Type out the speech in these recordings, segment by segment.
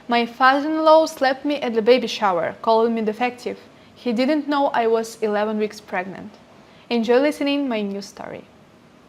My father-in-law slapped me at the baby shower, calling me defective. He didn't know I was 11 weeks pregnant. Enjoy listening my new story.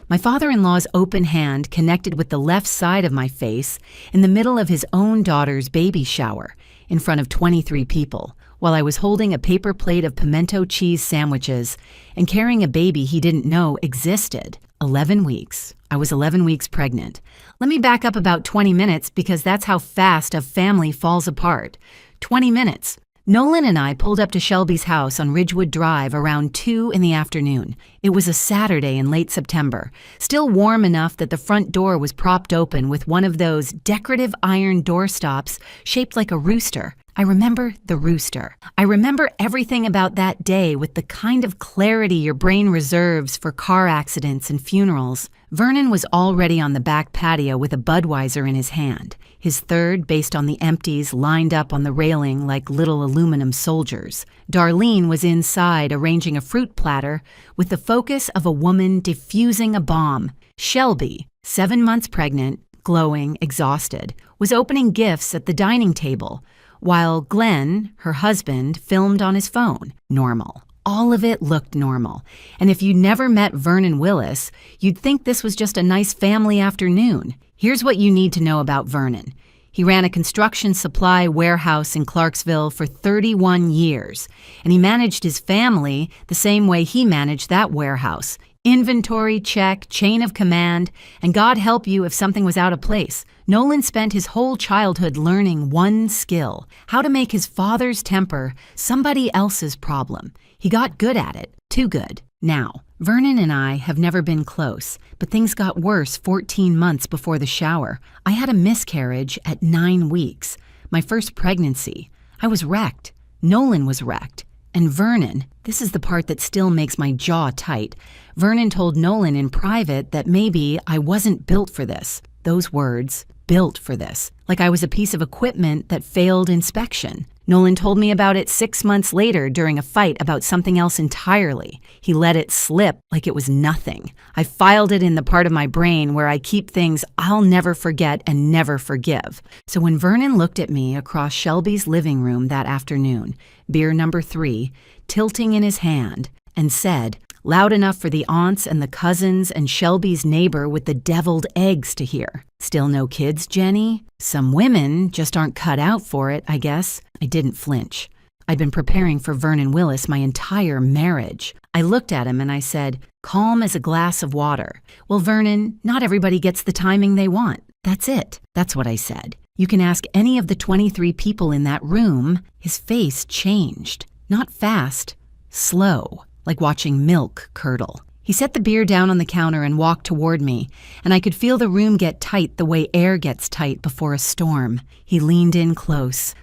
My father-in-law's open hand connected with the left side of my face in the middle of his own daughter's baby shower in front of 23 people, while I was holding a paper plate of pimento cheese sandwiches and carrying a baby he didn't know existed. 11 weeks. I was 11 weeks pregnant. Let me back up about 20 minutes because that's how fast a family falls apart. 20 minutes. Nolan and I pulled up to Shelby's house on Ridgewood Drive around 2 in the afternoon. It was a Saturday in late September, still warm enough that the front door was propped open with one of those decorative iron doorstops shaped like a rooster. I remember the rooster. I remember everything about that day with the kind of clarity your brain reserves for car accidents and funerals. Vernon was already on the back patio with a Budweiser in his hand, his third based on the empties lined up on the railing like little aluminum soldiers. Darlene was inside arranging a fruit platter with the focus of a woman defusing a bomb. Shelby, 7 months pregnant, glowing, exhausted, was opening gifts at the dining table, while Glenn, her husband, filmed on his phone. Normal. All of it looked normal. And if you'd never met Vernon Willis, you'd think this was just a nice family afternoon. Here's what you need to know about Vernon. He ran a construction supply warehouse in Clarksville for 31 years, and he managed his family the same way he managed that warehouse. Inventory check, chain of command, and God help you if something was out of place. Nolan spent his whole childhood learning one skill: how to make his father's temper somebody else's problem. He got good at it, too good. Now, Vernon and I have never been close, but things got worse 14 months before the shower. I had a miscarriage at 9 weeks, my first pregnancy. I was wrecked. Nolan was wrecked. And Vernon, this is the part that still makes my jaw tight, Vernon told Nolan in private that maybe I wasn't built for this. Those words, built for this, like I was a piece of equipment that failed inspection. Nolan told me about it 6 months later during a fight about something else entirely. He let it slip like it was nothing. I filed it in the part of my brain where I keep things I'll never forget and never forgive. So when Vernon looked at me across Shelby's living room that afternoon, beer number 3, tilting in his hand, and said, loud enough for the aunts and the cousins and Shelby's neighbor with the deviled eggs to hear, "Still no kids, Jenny? Some women just aren't cut out for it, I guess." I didn't flinch. I'd been preparing for Vernon Willis my entire marriage. I looked at him and I said, calm as a glass of water. Well, Vernon, not everybody gets the timing they want. That's it. That's what I said. You can ask any of the 23 people in that room. His face changed. Not fast, slow, like watching milk curdle. He set the beer down on the counter and walked toward me, and I could feel the room get tight the way air gets tight before a storm. He leaned in close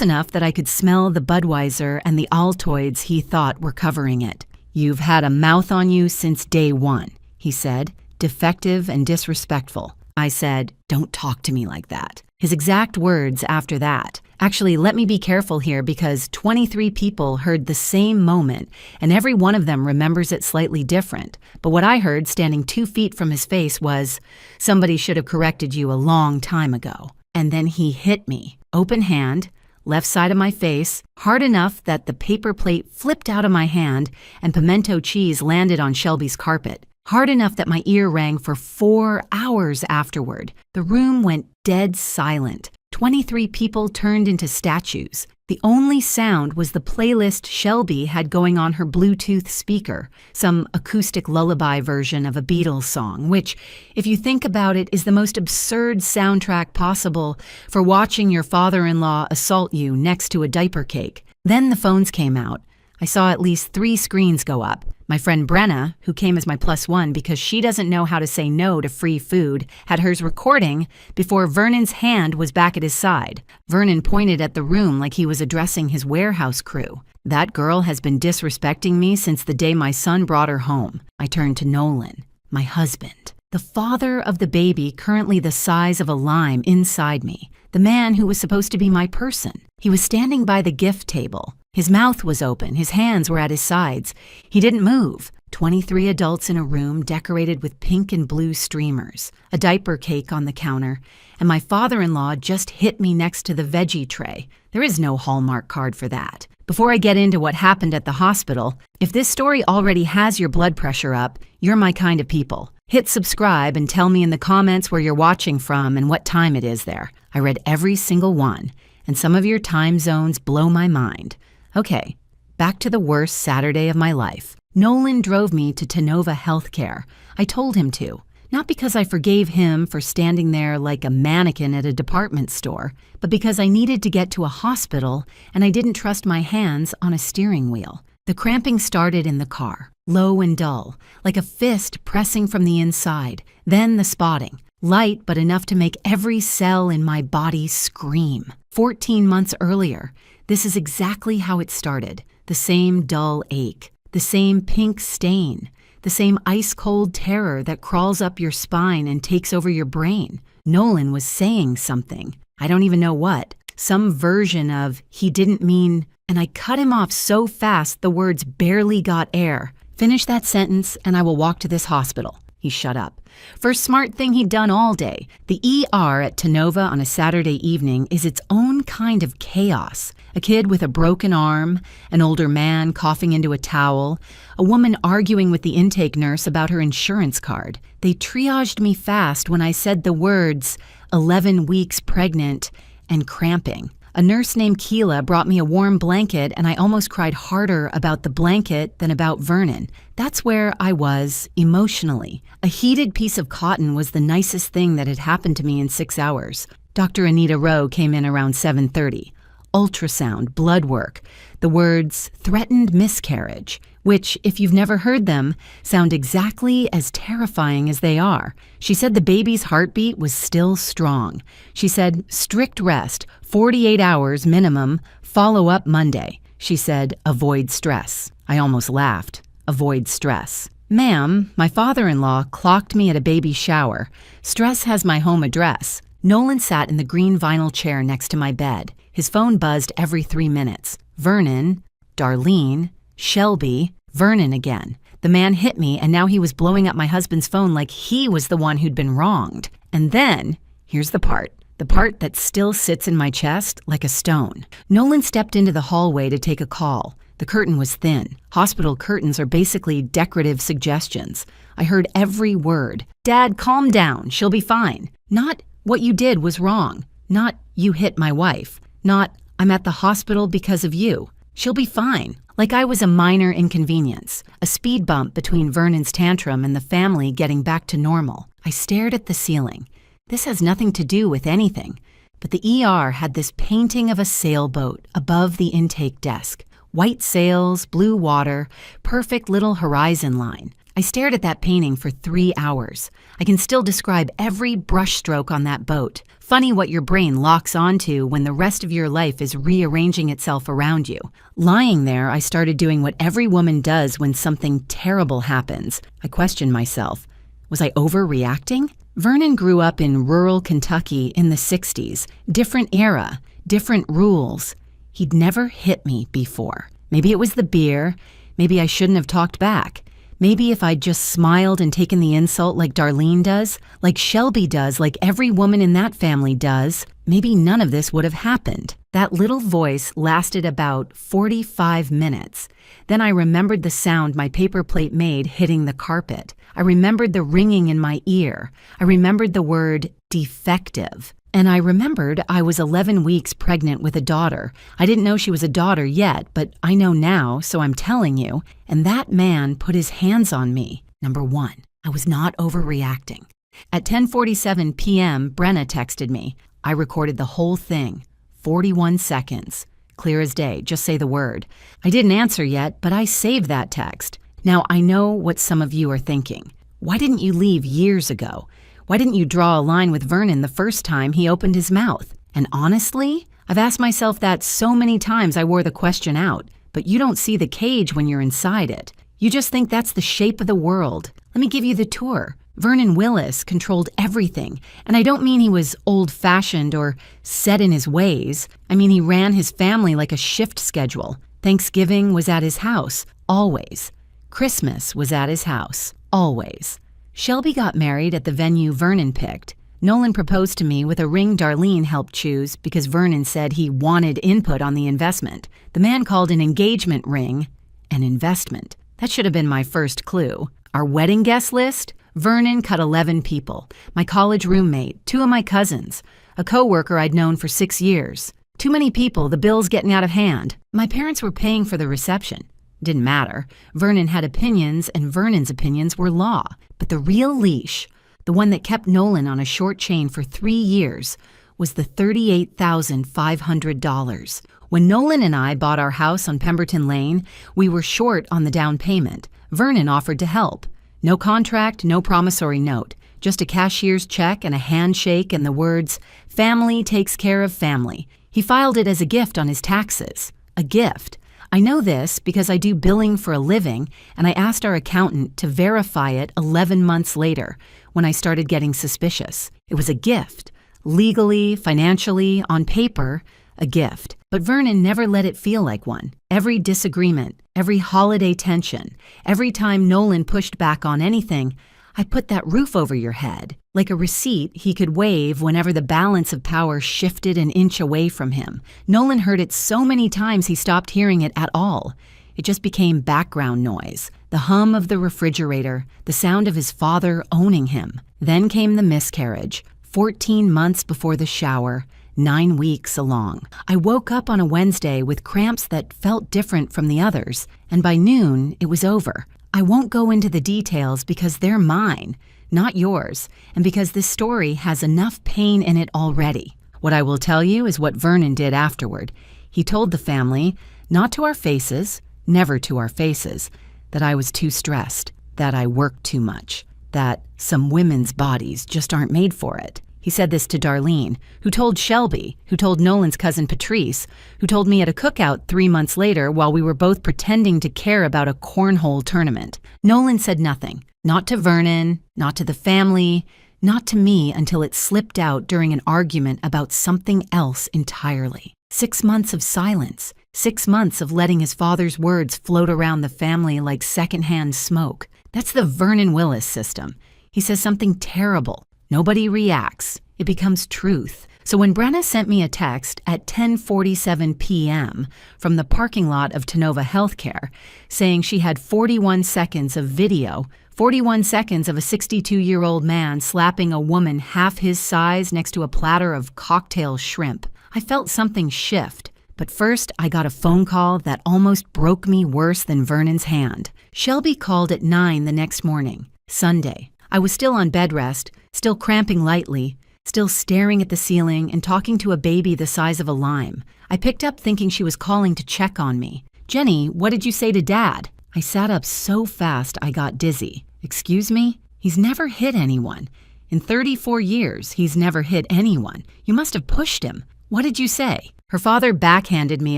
enough that I could smell the Budweiser and the Altoids he thought were covering it. "You've had a mouth on you since day one," he said, defective and disrespectful. I said, "Don't talk to me like that." His exact words after that. Actually, let me be careful here because 23 people heard the same moment, and every one of them remembers it slightly different. But what I heard standing 2 feet from his face was, "Somebody should have corrected you a long time ago." And then he hit me, open hand, left side of my face, hard enough that the paper plate flipped out of my hand and pimento cheese landed on Shelby's carpet. Hard enough that my ear rang for 4 hours afterward. The room went dead silent. 23 people turned into statues. The only sound was the playlist Shelby had going on her Bluetooth speaker, some acoustic lullaby version of a Beatles song, which, if you think about it, is the most absurd soundtrack possible for watching your father-in-law assault you next to a diaper cake. Then the phones came out. I saw at least 3 screens go up. My friend Brenna, who came as my +1 because she doesn't know how to say no to free food, had hers recording before Vernon's hand was back at his side. Vernon pointed at the room like he was addressing his warehouse crew. "That girl has been disrespecting me since the day my son brought her home." I turned to Nolan, my husband, the father of the baby currently the size of a lime inside me, the man who was supposed to be my person. He was standing by the gift table. His mouth was open, his hands were at his sides. He didn't move. 23 adults in a room decorated with pink and blue streamers, a diaper cake on the counter, and my father-in-law just hit me next to the veggie tray. There is no Hallmark card for that. Before I get into what happened at the hospital, if this story already has your blood pressure up, you're my kind of people. Hit subscribe and tell me in the comments where you're watching from and what time it is there. I read every single one, and some of your time zones blow my mind. Okay, back to the worst Saturday of my life. Nolan drove me to Tenova Healthcare. I told him to. Not because I forgave him for standing there like a mannequin at a department store, but because I needed to get to a hospital and I didn't trust my hands on a steering wheel. The cramping started in the car, low and dull, like a fist pressing from the inside. Then the spotting, light but enough to make every cell in my body scream. 14 months earlier, this is exactly how it started. The same dull ache. The same pink stain, the same ice-cold terror that crawls up your spine and takes over your brain. Nolan was saying something. I don't even know what. Some version of, he didn't mean, and I cut him off so fast the words barely got air. Finish that sentence and I will walk to this hospital. He shut up. First smart thing he'd done all day. The ER at Tenova on a Saturday evening is its own kind of chaos. A kid with a broken arm, an older man coughing into a towel, a woman arguing with the intake nurse about her insurance card. They triaged me fast when I said the words 11 weeks pregnant and cramping. A nurse named Keela brought me a warm blanket and I almost cried harder about the blanket than about Vernon. That's where I was emotionally. A heated piece of cotton was the nicest thing that had happened to me in 6 hours. Dr. Anita Rowe came in around 7:30. Ultrasound, blood work, the words threatened miscarriage, which, if you've never heard them, sound exactly as terrifying as they are. She said the baby's heartbeat was still strong. She said strict rest, 48 hours minimum, follow up Monday. She said avoid stress. I almost laughed. Avoid stress. Ma'am, my father-in-law clocked me at a baby shower. Stress has my home address. Nolan sat in the green vinyl chair next to my bed. His phone buzzed every 3 minutes. Vernon, Darlene, Shelby, Vernon again. The man hit me and now he was blowing up my husband's phone like he was the one who'd been wronged. And then, here's the part that still sits in my chest like a stone. Nolan stepped into the hallway to take a call. The curtain was thin. Hospital curtains are basically decorative suggestions. I heard every word. Dad, calm down. She'll be fine. Not what you did was wrong. Not you hit my wife. Not I'm at the hospital because of you. She'll be fine. Like I was a minor inconvenience, a speed bump between Vernon's tantrum and the family getting back to normal. I stared at the ceiling. This has nothing to do with anything, but the ER had this painting of a sailboat above the intake desk. White sails, blue water, perfect little horizon line. I stared at that painting for 3 hours. I can still describe every brushstroke on that boat. Funny what your brain locks onto when the rest of your life is rearranging itself around you. Lying there, I started doing what every woman does when something terrible happens. I questioned myself. Was I overreacting? Vernon grew up in rural Kentucky in the 60s. Different era, different rules. He'd never hit me before. Maybe it was the beer. Maybe I shouldn't have talked back. Maybe if I'd just smiled and taken the insult like Darlene does, like Shelby does, like every woman in that family does, maybe none of this would have happened. That little voice lasted about 45 minutes. Then I remembered the sound my paper plate made hitting the carpet. I remembered the ringing in my ear. I remembered the word defective. And I remembered I was 11 weeks pregnant with a daughter. I didn't know she was a daughter yet, but I know now, so I'm telling you. And that man put his hands on me. Number one, I was not overreacting. At 10:47 p.m., Brenna texted me. I recorded the whole thing. 41 seconds. Clear as day, just say the word. I didn't answer yet, but I saved that text. Now I know what some of you are thinking. Why didn't you leave years ago? Why didn't you draw a line with Vernon the first time he opened his mouth? And honestly, I've asked myself that so many times I wore the question out, but you don't see the cage when you're inside it. You just think that's the shape of the world. Let me give you the tour. Vernon Willis controlled everything, and I don't mean he was old-fashioned or set in his ways. I mean he ran his family like a shift schedule. Thanksgiving was at his house, always. Christmas was at his house, always. Shelby got married at the venue Vernon picked. Nolan proposed to me with a ring Darlene helped choose because Vernon said he wanted input on the investment. The man called an engagement ring an investment. That should have been my first clue. Our wedding guest list? Vernon cut 11 people. My college roommate, 2 of my cousins, a coworker I'd known for 6 years. Too many people, the bill's getting out of hand. My parents were paying for the reception. Didn't matter. Vernon had opinions, and Vernon's opinions were law. But the real leash, the one that kept Nolan on a short chain for 3 years, was the $38,500. When Nolan and I bought our house on Pemberton Lane, we were short on the down payment. Vernon offered to help. No contract, no promissory note, just a cashier's check and a handshake and the words, "Family takes care of family." He filed it as a gift on his taxes. A gift. I know this because I do billing for a living, and I asked our accountant to verify it 11 months later when I started getting suspicious. It was a gift. Legally, financially, on paper, a gift. But Vernon never let it feel like one. Every disagreement, every holiday tension, every time Nolan pushed back on anything, I put that roof over your head, like a receipt he could wave whenever the balance of power shifted an inch away from him. Nolan heard it so many times he stopped hearing it at all. It just became background noise, the hum of the refrigerator, the sound of his father owning him. Then came the miscarriage, 14 months before the shower, 9 weeks along. I woke up on a Wednesday with cramps that felt different from the others, and by noon, it was over. I won't go into the details because they're mine, not yours, and because this story has enough pain in it already. What I will tell you is what Vernon did afterward. He told the family, not to our faces, never to our faces, that I was too stressed, that I worked too much, that some women's bodies just aren't made for it. He said this to Darlene, who told Shelby, who told Nolan's cousin Patrice, who told me at a cookout 3 months later while we were both pretending to care about a cornhole tournament. Nolan said nothing, not to Vernon, not to the family, not to me until it slipped out during an argument about something else entirely. 6 months of silence, 6 months of letting his father's words float around the family like secondhand smoke. That's the Vernon Willis system. He says something terrible. Nobody reacts. It becomes truth. So when Brenna sent me a text at 10:47 p.m. from the parking lot of Tenova Healthcare saying she had 41 seconds of video, 41 seconds of a 62-year-old man slapping a woman half his size next to a platter of cocktail shrimp, I felt something shift. But first, I got a phone call that almost broke me worse than Vernon's hand. Shelby called at 9 the next morning, Sunday. I was still on bed rest, still cramping lightly, still staring at the ceiling and talking to a baby the size of a lime. I picked up thinking she was calling to check on me. "Jenny, what did you say to Dad?" I sat up so fast I got dizzy. "Excuse me? He's never hit anyone. In 34 years, he's never hit anyone. You must have pushed him. What did you say?" Her father backhanded me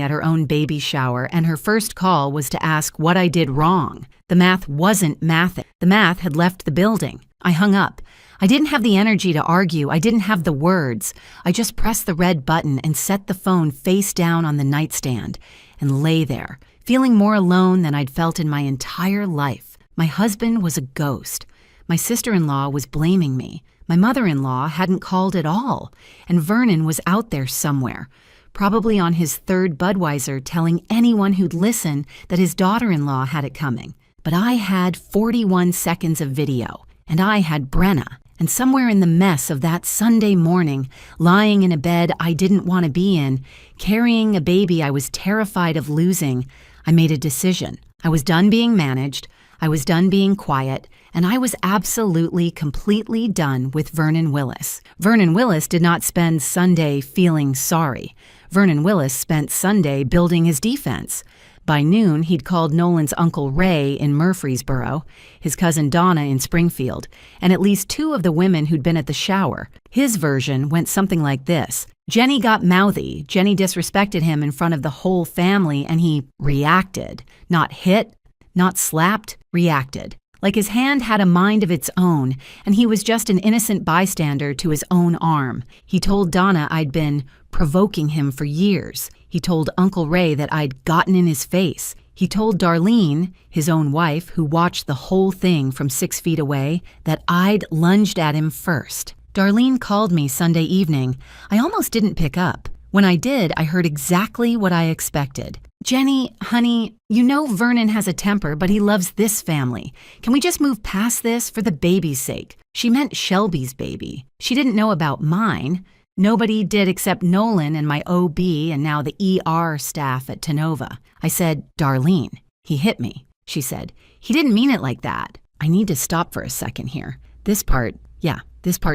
at her own baby shower, and her first call was to ask what I did wrong. The math wasn't mathing. The math had left the building. I hung up. I didn't have the energy to argue. I didn't have the words. I just pressed the red button and set the phone face down on the nightstand and lay there, feeling more alone than I'd felt in my entire life. My husband was a ghost. My sister-in-law was blaming me. My mother-in-law hadn't called at all, and Vernon was out there somewhere, probably on his 3rd Budweiser telling anyone who'd listen that his daughter-in-law had it coming. But I had 41 seconds of video, and I had Brenna. And somewhere in the mess of that Sunday morning, lying in a bed I didn't want to be in, carrying a baby I was terrified of losing, I made a decision. I was done being managed, I was done being quiet, and I was absolutely, completely done with Vernon Willis. Vernon Willis did not spend Sunday feeling sorry. Vernon Willis spent Sunday building his defense. By noon, he'd called Nolan's Uncle Ray in Murfreesboro, his cousin Donna in Springfield, and at least 2 of the women who'd been at the shower. His version went something like this. Jenny got mouthy. Jenny disrespected him in front of the whole family, and he reacted. Not hit, not slapped, reacted. Like his hand had a mind of its own, and he was just an innocent bystander to his own arm. He told Donna I'd been provoking him for years. He told Uncle Ray that I'd gotten in his face. He told Darlene, his own wife, who watched the whole thing from 6 feet away, that I'd lunged at him first. Darlene called me Sunday evening. I almost didn't pick up. When I did, I heard exactly what I expected. "Jenny, honey, you know Vernon has a temper, but he loves this family. Can we just move past this for the baby's sake?" She meant Shelby's baby. She didn't know about mine. Nobody did except Nolan and my OB and now the ER staff at Tenova. I said, "Darlene, he hit me." She said, "He didn't mean it like that." I need to stop for a second here. This part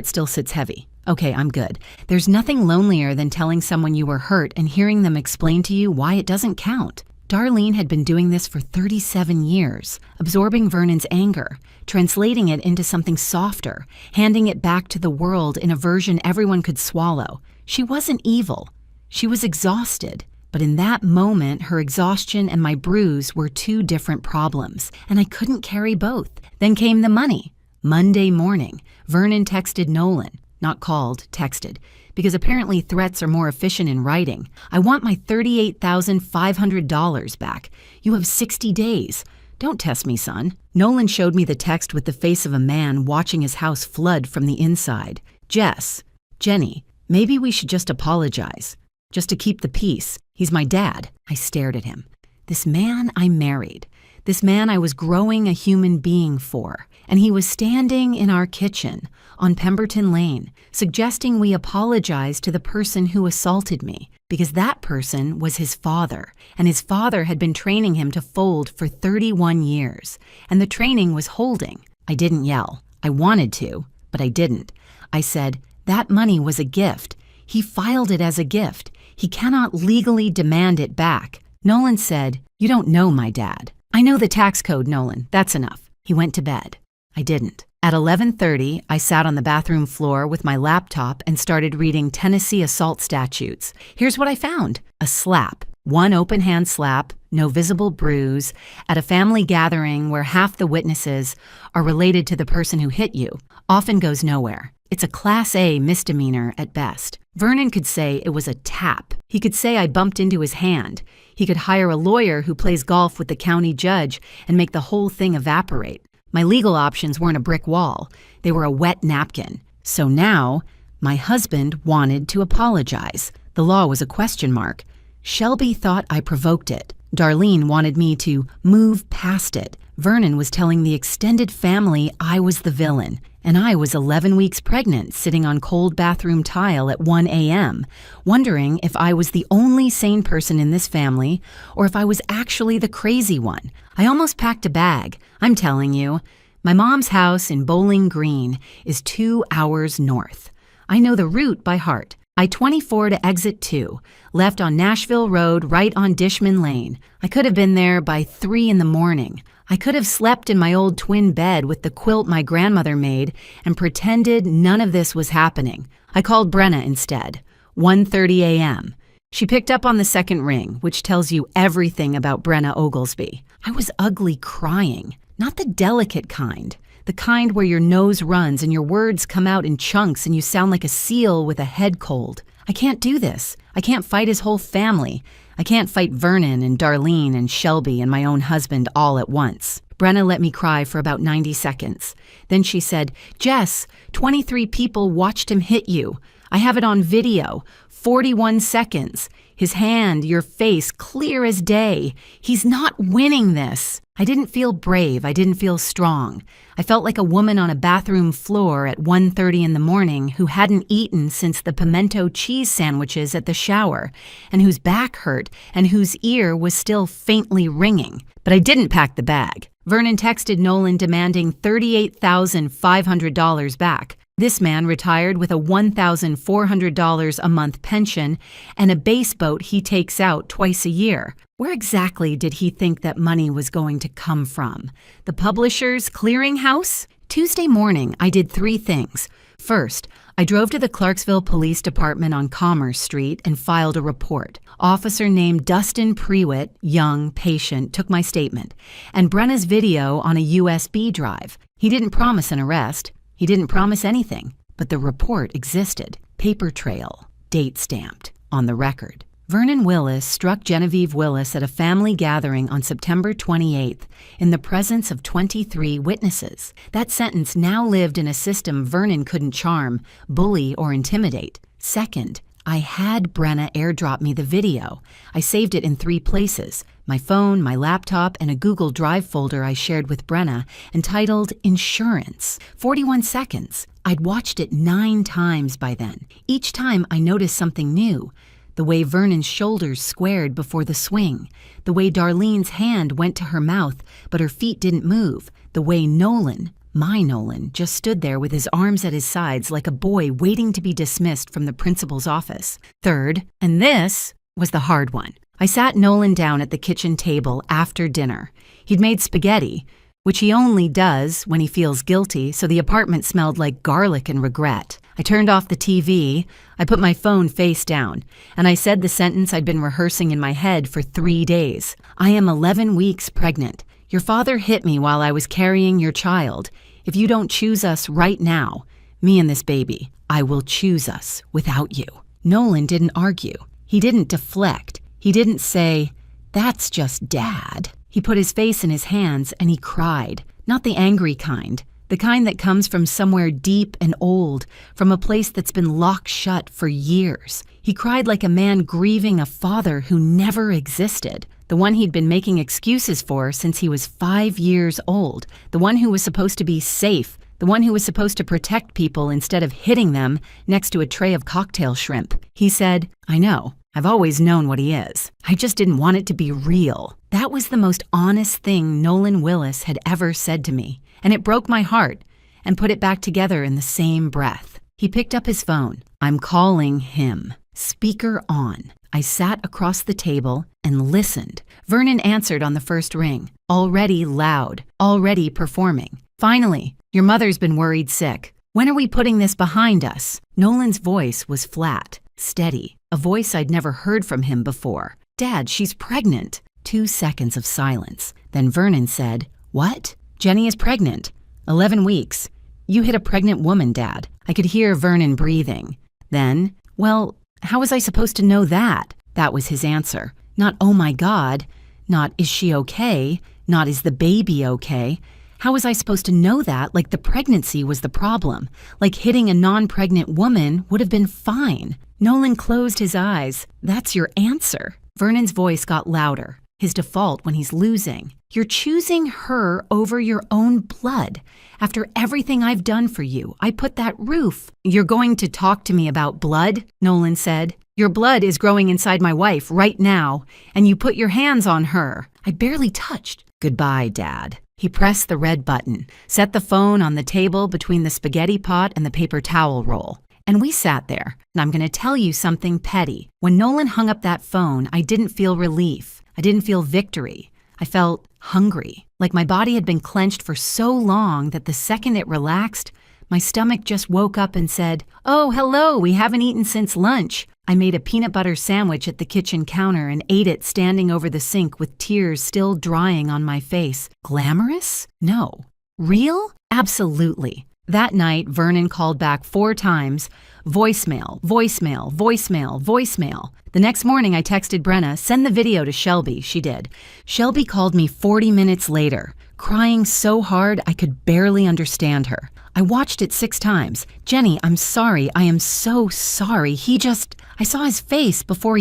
still sits heavy. Okay, I'm good. There's nothing lonelier than telling someone you were hurt and hearing them explain to you why it doesn't count. Darlene had been doing this for 37 years, absorbing Vernon's anger, translating it into something softer, handing it back to the world in a version everyone could swallow. She wasn't evil. She was exhausted. But in that moment, her exhaustion and my bruise were two different problems, and I couldn't carry both. Then came the money. Monday morning, Vernon texted Nolan. Not called, texted, because apparently threats are more efficient in writing. "I want my $38,500 back. You have 60 days. Don't test me, son." Nolan showed me the text with the face of a man watching his house flood from the inside. Jenny, maybe we should just apologize. Just to keep the peace. He's my dad." I stared at him. This man I married. This man I was growing a human being for. And he was standing in our kitchen on Pemberton Lane, suggesting we apologize to the person who assaulted me, because that person was his father, and his father had been training him to fold for 31 years, and the training was holding. I didn't yell. I wanted to, but I didn't. I said, "That money was a gift. He filed it as a gift. He cannot legally demand it back." Nolan said, "You don't know my dad." "I know the tax code, Nolan. That's enough." He went to bed. I didn't. At 11:30, I sat on the bathroom floor with my laptop and started reading Tennessee assault statutes. Here's what I found. A slap. One open hand slap, no visible bruise, at a family gathering where half the witnesses are related to the person who hit you, often goes nowhere. It's a Class A misdemeanor at best. Vernon could say it was a tap. He could say I bumped into his hand. He could hire a lawyer who plays golf with the county judge and make the whole thing evaporate. My legal options weren't a brick wall. They were a wet napkin. So now, my husband wanted to apologize. The law was a question mark. Shelby thought I provoked it. Darlene wanted me to move past it. Vernon was telling the extended family I was the villain. And I was 11 weeks pregnant, sitting on cold bathroom tile at 1 a.m., wondering if I was the only sane person in this family or if I was actually the crazy one. I almost packed a bag. I'm telling you, my mom's house in Bowling Green is 2 hours north. I know the route by heart. I-24 to exit 2, left on Nashville Road, right on Dishman Lane. I could have been there by 3 in the morning. I could have slept in my old twin bed with the quilt my grandmother made and pretended none of this was happening. I called Brenna instead. 1:30 a.m. She picked up on the second ring, which tells you everything about Brenna Oglesby. I was ugly crying, not the delicate kind. The kind where your nose runs and your words come out in chunks and you sound like a seal with a head cold. I can't do this. I can't fight his whole family. I can't fight Vernon and Darlene and Shelby and my own husband all at once. Brenna let me cry for about 90 seconds. Then she said, "Jess, 23 people watched him hit you. I have it on video. 41 seconds. His hand, your face, clear as day. He's not winning this." I didn't feel brave. I didn't feel strong. I felt like a woman on a bathroom floor at 1:30 in the morning who hadn't eaten since the pimento cheese sandwiches at the shower, and whose back hurt, and whose ear was still faintly ringing. But I didn't pack the bag. Vernon texted Nolan demanding $38,500 back. This man retired with a $1,400 a month pension and a base boat he takes out twice a year. Where exactly did he think that money was going to come from? The publisher's clearinghouse? Tuesday morning, I did 3 things. First, I drove to the Clarksville Police Department on Commerce Street and filed a report. Officer named Dustin Prewitt, young, patient, took my statement, and Brenna's video on a USB drive. He didn't promise an arrest. He didn't promise anything, but the report existed. Paper trail, date stamped, on the record. Vernon Willis struck Genevieve Willis at a family gathering on September 28th in the presence of 23 witnesses. That sentence now lived in a system Vernon couldn't charm, bully, or intimidate. Second, I had Brenna airdrop me the video. I saved it in 3 places: my phone, my laptop, and a Google Drive folder I shared with Brenna entitled Insurance. 41 seconds. I'd watched it 9 times by then. Each time I noticed something new. The way Vernon's shoulders squared before the swing. The way Darlene's hand went to her mouth, but her feet didn't move. The way Nolan, my Nolan, just stood there with his arms at his sides like a boy waiting to be dismissed from the principal's office. Third, and this was the hard one. I sat Nolan down at the kitchen table after dinner. He'd made spaghetti, which he only does when he feels guilty, so the apartment smelled like garlic and regret. I turned off the TV, I put my phone face down, and I said the sentence I'd been rehearsing in my head for 3 days. I am 11 weeks pregnant. Your father hit me while I was carrying your child. If you don't choose us right now, me and this baby, I will choose us without you. Nolan didn't argue. He didn't deflect. He didn't say, "That's just Dad." He put his face in his hands and he cried. Not the angry kind. The kind that comes from somewhere deep and old, from a place that's been locked shut for years. He cried like a man grieving a father who never existed, the one he'd been making excuses for since he was 5 years old, the one who was supposed to be safe, the one who was supposed to protect people instead of hitting them next to a tray of cocktail shrimp. He said, "I know. I've always known what he is. I just didn't want it to be real." That was the most honest thing Nolan Willis had ever said to me, and it broke my heart and put it back together in the same breath. He picked up his phone. I'm calling him. Speaker on. I sat across the table and listened. Vernon answered on the first ring, already loud, already performing. "Finally, your mother's been worried sick. When are we putting this behind us?" Nolan's voice was flat, steady, a voice I'd never heard from him before. "Dad, she's pregnant." 2 seconds of silence. Then Vernon said, "What?" "Jenny is pregnant. 11 weeks. You hit a pregnant woman, Dad." I could hear Vernon breathing. Then, "Well, how was I supposed to know that?" That was his answer. Not, "Oh my God," not, "Is she okay?" not, "Is the baby okay?" How was I supposed to know that, like the pregnancy was the problem? Like hitting a non-pregnant woman would have been fine. Nolan closed his eyes. "That's your answer." Vernon's voice got louder. His default when he's losing. "You're choosing her over your own blood. After everything I've done for you, I put that roof." "You're going to talk to me about blood?" Nolan said. "Your blood is growing inside my wife right now, and you put your hands on her." I barely touched. "Goodbye, Dad." He pressed the red button, set the phone on the table between the spaghetti pot and the paper towel roll. And we sat there. And I'm going to tell you something petty. When Nolan hung up that phone, I didn't feel relief. I didn't feel victory. I felt hungry, like my body had been clenched for so long that the second it relaxed, my stomach just woke up and said, "Oh, hello, we haven't eaten since lunch." I made a peanut butter sandwich at the kitchen counter and ate it standing over the sink with tears still drying on my face. Glamorous? No. Real? Absolutely. That night, Vernon called back 4 times, voicemail, voicemail, voicemail, voicemail. The next morning, I texted Brenna, "Send the video to Shelby." She did. Shelby called me 40 minutes later, crying so hard I could barely understand her. I watched it 6 times. "Jenny, I'm sorry. I am so sorry. I saw his face before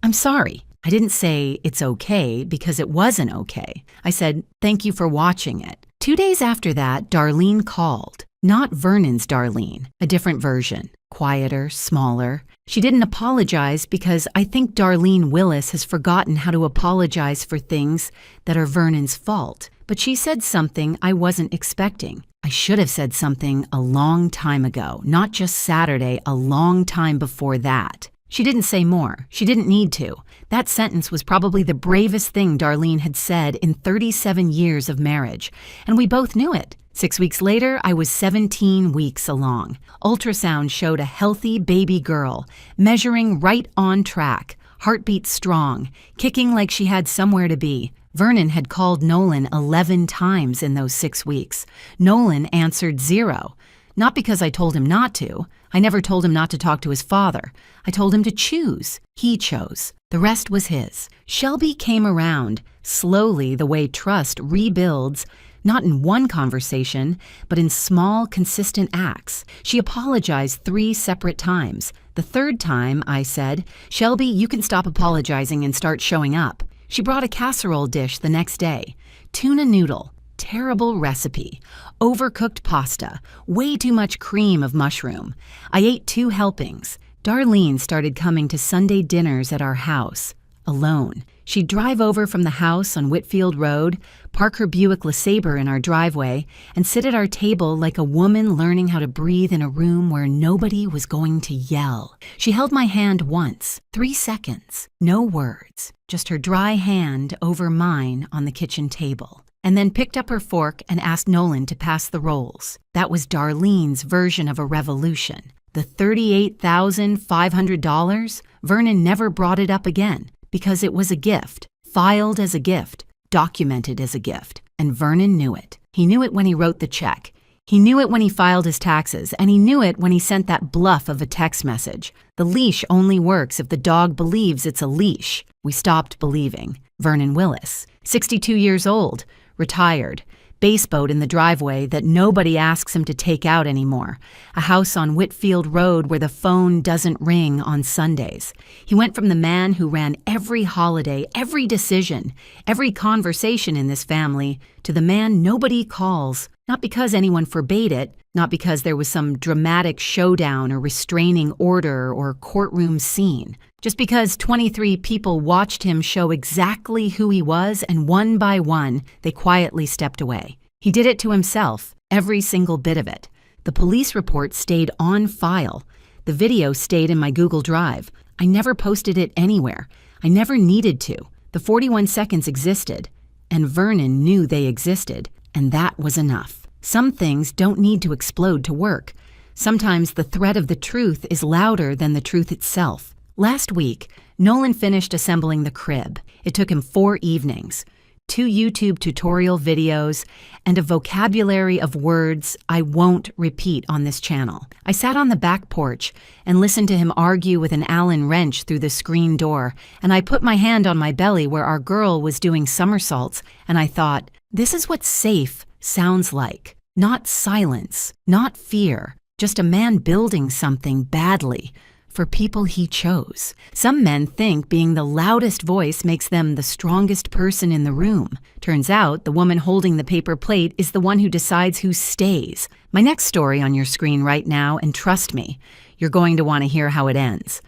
I'm sorry." I didn't say it's okay because it wasn't okay. I said, "Thank you for watching it." 2 days after that, Darlene called. Not Vernon's Darlene, a different version. Quieter, smaller. She didn't apologize because I think Darlene Willis has forgotten how to apologize for things that are Vernon's fault. But she said something I wasn't expecting. I should have said something a long time ago, not just Saturday, a long time before that. She didn't say more. She didn't need to. That sentence was probably the bravest thing Darlene had said in 37 years of marriage, and we both knew it. 6 weeks later, I was 17 weeks along. Ultrasound showed a healthy baby girl, measuring right on track, heartbeat strong, kicking like she had somewhere to be. Vernon had called Nolan 11 times in those 6 weeks. Nolan answered 0. Not because I told him not to. I never told him not to talk to his father. I told him to choose. He chose. The rest was his. Shelby came around, slowly the way trust rebuilds, not in one conversation, but in small, consistent acts. She apologized 3 separate times. The third time, I said, "Shelby, you can stop apologizing and start showing up." She brought a casserole dish the next day. Tuna noodle. Terrible recipe. Overcooked pasta. Way too much cream of mushroom. I ate 2 helpings. Darlene started coming to Sunday dinners at our house. Alone. She'd drive over from the house on Whitfield Road, park her Buick LeSabre in our driveway, and sit at our table like a woman learning how to breathe in a room where nobody was going to yell. She held my hand once, 3 seconds, no words, just her dry hand over mine on the kitchen table, and then picked up her fork and asked Nolan to pass the rolls. That was Darlene's version of a revolution. The $38,500, Vernon never brought it up again. Because it was a gift, filed as a gift, documented as a gift, and Vernon knew it. He knew it when he wrote the check. He knew it when he filed his taxes, and he knew it when he sent that bluff of a text message. The leash only works if the dog believes it's a leash. We stopped believing. Vernon Willis, 62 years old, retired, base boat in the driveway that nobody asks him to take out anymore, a house on Whitfield Road where the phone doesn't ring on Sundays. He went from the man who ran every holiday, every decision, every conversation in this family, to the man nobody calls, not because anyone forbade it, not because there was some dramatic showdown or restraining order or courtroom scene, just because 23 people watched him show exactly who he was, and one by one, they quietly stepped away. He did it to himself, every single bit of it. The police report stayed on file. The video stayed in my Google Drive. I never posted it anywhere. I never needed to. The 41 seconds existed, and Vernon knew they existed, and that was enough. Some things don't need to explode to work. Sometimes the threat of the truth is louder than the truth itself. Last week, Nolan finished assembling the crib. It took him 4 evenings, 2 YouTube tutorial videos, and a vocabulary of words I won't repeat on this channel. I sat on the back porch and listened to him argue with an Allen wrench through the screen door, and I put my hand on my belly where our girl was doing somersaults, and I thought, this is what safe sounds like. Not silence, not fear, just a man building something badly for people he chose. Some men think being the loudest voice makes them the strongest person in the room. Turns out the woman holding the paper plate is the one who decides who stays. My next story on your screen right now, and trust me, you're going to want to hear how it ends.